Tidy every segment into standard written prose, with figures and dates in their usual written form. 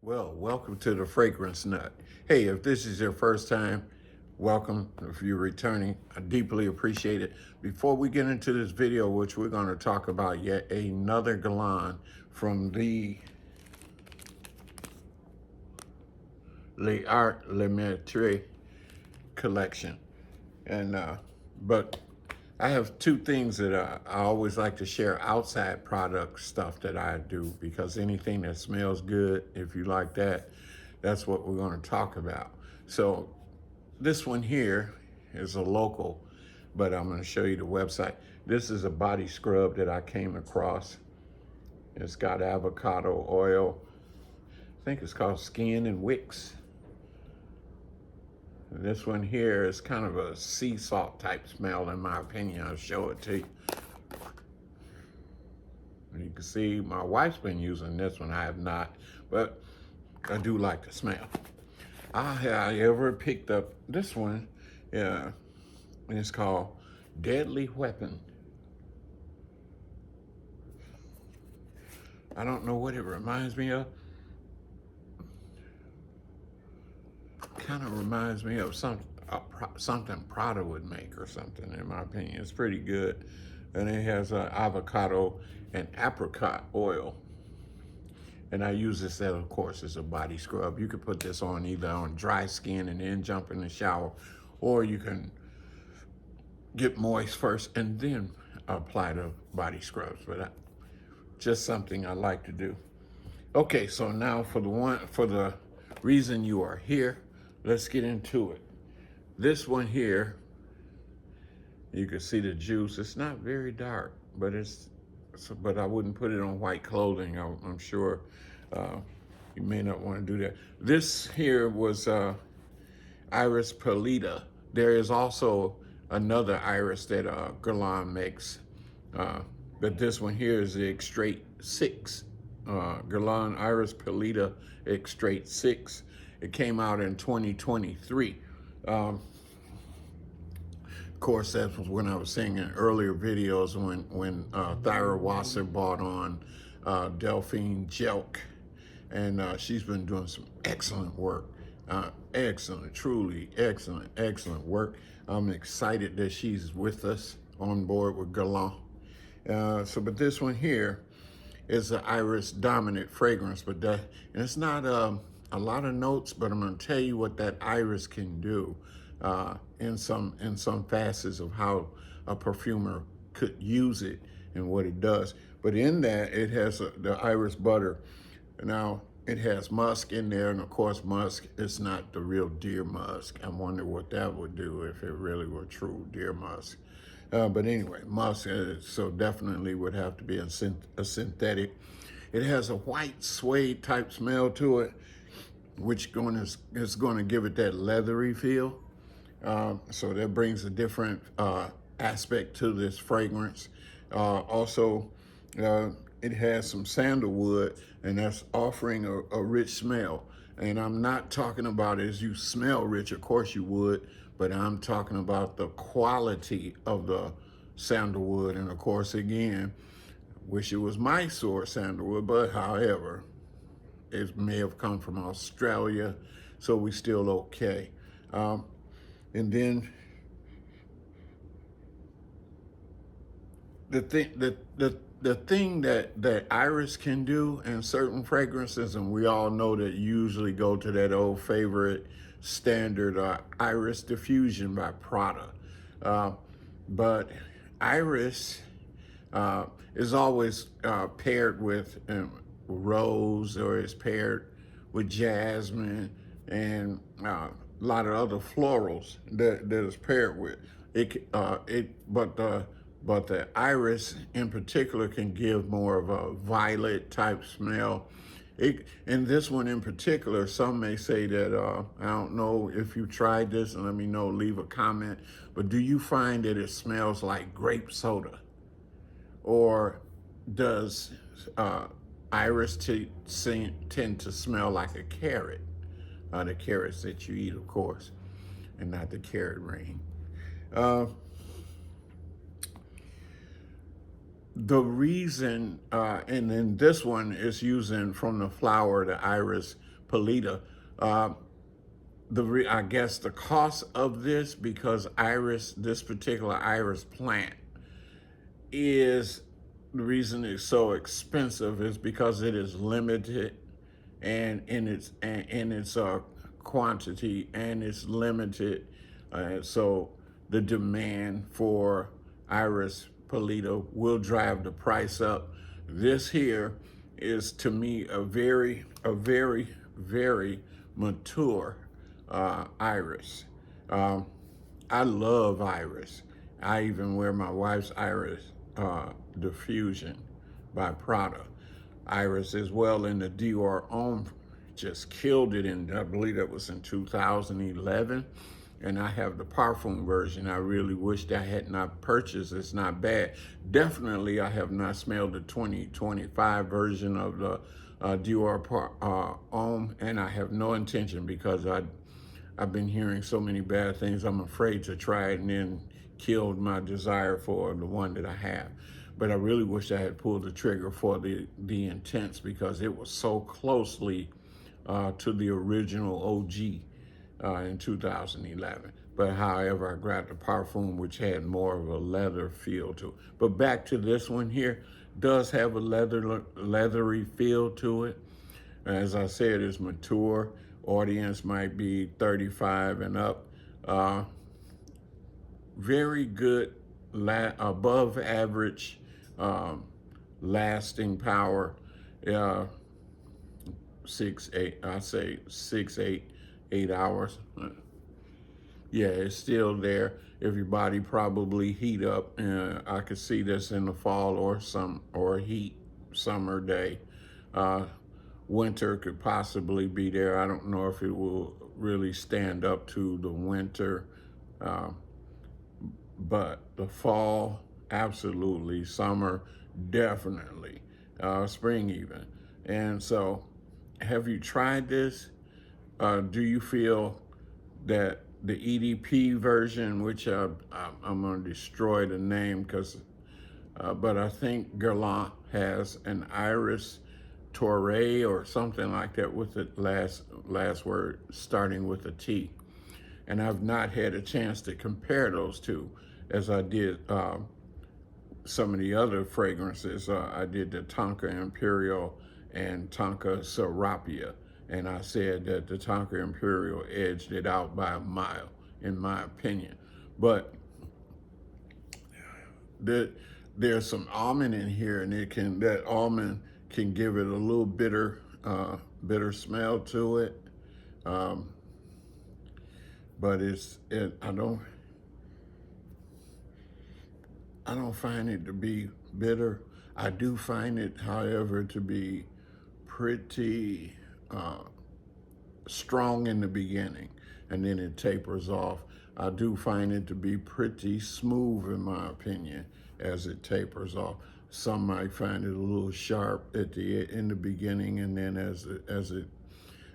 Well, welcome to the Fragrance Nut. Hey, if this is your first time, welcome. If you're returning, I deeply appreciate it. Before we get into this video, which we're going to talk about yet another Guerlain from the L'Art Le Maître collection. But I have two things that I always like to share: outside product stuff that I do, because anything that smells good, if you like that, that's what we're going to talk about. So this one here is a local, but I'm going to show you the website. This is a body scrub that I came across. It's got avocado oil. I think it's called Skin and Wicks. This one here is kind of a sea salt type smell, in my opinion. I'll show it to you. You can see my wife's been using this one. I have not, but I do like the smell. I ever picked up this one. Yeah, and it's called Deadly Weapon. I don't know what it reminds me of. Kind of reminds me of something Prada would make or something, in my opinion. It's pretty good. And it has avocado and apricot oil. And I use this, of course, as a body scrub. You could put this on either on dry skin and then jump in the shower, or you can get moist first and then apply the body scrubs. But just something I like to do. Okay, so now for the reason you are here, let's get into it. This one here, you can see the juice. It's not very dark, but but I wouldn't put it on white clothing. I'm sure you may not want to do that. This here was Iris Pallida. There is also another iris that Guerlain makes, but this one here is the Extrait 6. Guerlain Iris Pallida Extrait 6. It came out in 2023. Of course, that was when I was saying in earlier videos when Thyra Wasser bought on Delphine Jelk, and she's been doing some excellent work. Truly excellent work. I'm excited that she's with us on board with Guerlain. But this one here is an iris dominant fragrance, but and it's not a lot of notes, but I'm going to tell you what that iris can do in some facets of how a perfumer could use it and what it does. But in that, it has the iris butter. Now, it has musk in there, and of course, musk is not the real deer musk. I wonder what that would do if it really were true deer musk. But anyway, musk, so definitely would have to be a synthetic. It has a white suede type smell to it, which is going to give it that leathery feel. So that brings a different aspect to this fragrance. Also, it has some sandalwood, and that's offering a rich smell. And I'm not talking about as you smell rich, of course you would, but I'm talking about the quality of the sandalwood. And of course, again, wish it was Mysore sandalwood, but however, it may have come from Australia, so we still okay. And then the thing that iris can do in certain fragrances, and we all know that you usually go to that old favorite standard Iris Diffusion by Prada. But iris is always paired with rose, or is paired with jasmine and a lot of other florals that is paired with it. But the iris in particular can give more of a violet type smell. And this one in particular, some may say that, I don't know if you tried this, and let me know, leave a comment, but do you find that it smells like grape soda? Or does iris tend to smell like a carrot? The carrots that you eat, of course, and not the carrot ring. The reason, and then this one is using from the flower, the iris Pallida. I guess the cost of this, because this particular iris plant is, the reason it's so expensive is because it is limited and in its quantity, and it's limited. So the demand for Iris Pallida will drive the price up. This here is, to me, a very, very mature iris. I love iris. I even wear my wife's iris diffusion by Prada. Iris as well in the Dior Homme just killed it in, I believe that was in 2011. And I have the Perfume version. I really wished I had not purchased. It's not bad. Definitely, I have not smelled the 2025 version of the Dior Homme, and I have no intention, because I've been hearing so many bad things. I'm afraid to try it, and then killed my desire for the one that I have. But I really wish I had pulled the trigger for the Intense, because it was so closely to the original OG in 2011. But however, I grabbed the Perfume, which had more of a leather feel to it. But back to this one here, does have a leathery feel to it. As I said, it's mature. Audience might be 35 and up. Very good, above average lasting power. 8 hours. Yeah, it's still there. If your body probably heat up, I could see this in the fall or heat summer day. Winter could possibly be there. I don't know if it will really stand up to the winter, but the fall, absolutely. Summer, definitely. Spring even. And so, have you tried this? Do you feel that the EDP version, which I'm going to destroy the name, but I think Guerlain has an Iris Torre or something like that with the last word starting with a T. And I've not had a chance to compare those two as I did some of the other fragrances. I did the Tonka Imperial and Tonka Serapia. And I said that the Tonka Imperial edged it out by a mile, in my opinion. But there's some almond in here, and that almond can give it a little bitter smell to it. But I don't find it to be bitter. I do find it, however, to be pretty strong in the beginning, and then it tapers off. I do find it to be pretty smooth, in my opinion, as it tapers off. Some might find it a little sharp in the beginning, and then as it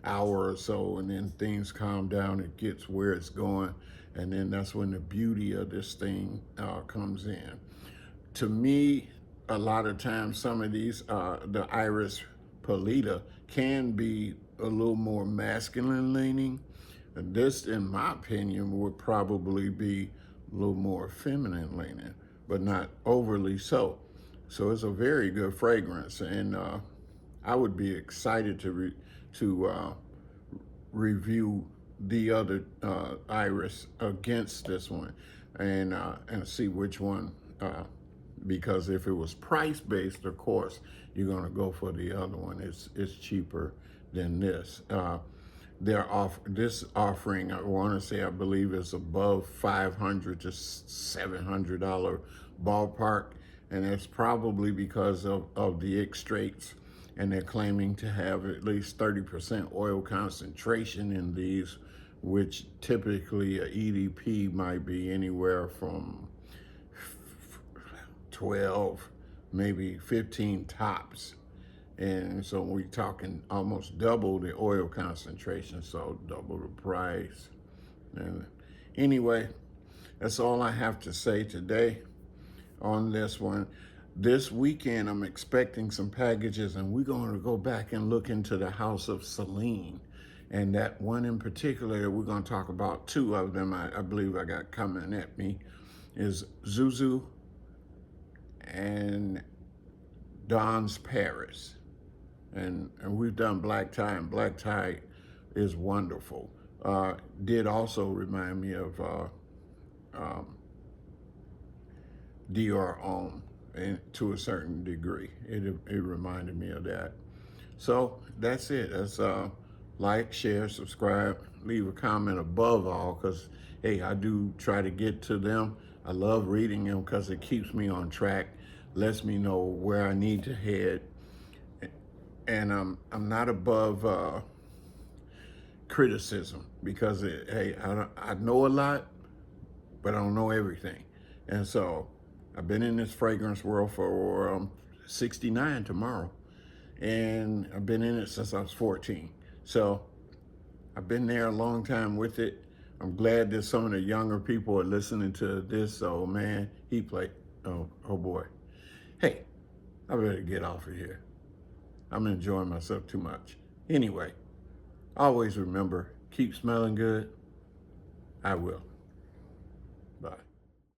hour or so, and then things calm down, it gets where it's going, and then that's when the beauty of this thing comes in. To me, a lot of times, some of these, the Iris Pallida can be a little more masculine leaning. And this, in my opinion, would probably be a little more feminine leaning, but not overly so. So it's a very good fragrance, and I would be excited to review the other Iris against this one, and see which one. Because if it was price based, of course, you're going to go for the other one. It's cheaper than this. This offering, I want to say, I believe, is above $500 to $700 ballpark, and it's probably because of the extracts, and they're claiming to have at least 30% oil concentration in these, which typically a EDP might be anywhere from 12, maybe 15 tops. And so we're talking almost double the oil concentration, so double the price. And anyway, that's all I have to say today on this one. This weekend, I'm expecting some packages, and we're going to go back and look into the house of Celine. And that one in particular, we're going to talk about two of them, I believe I got coming at me, is Zuzu and Don's Paris. And we've done black tie, and black tie is wonderful. Did also remind me of Dior Homme, and to a certain degree. It reminded me of that. So that's it. That's like, share, subscribe, leave a comment above all, because hey, I do try to get to them. I love reading them because it keeps me on track, lets me know where I need to head, and I'm not above criticism, because hey, I know a lot, but I don't know everything. And so I've been in this fragrance world for 69 tomorrow, and I've been in it since I was 14. So I've been there a long time with it. I'm glad that some of the younger people are listening to this. So man, he played. Oh boy. Hey, I better get off of here. I'm enjoying myself too much. Anyway, always remember, keep smelling good. I will.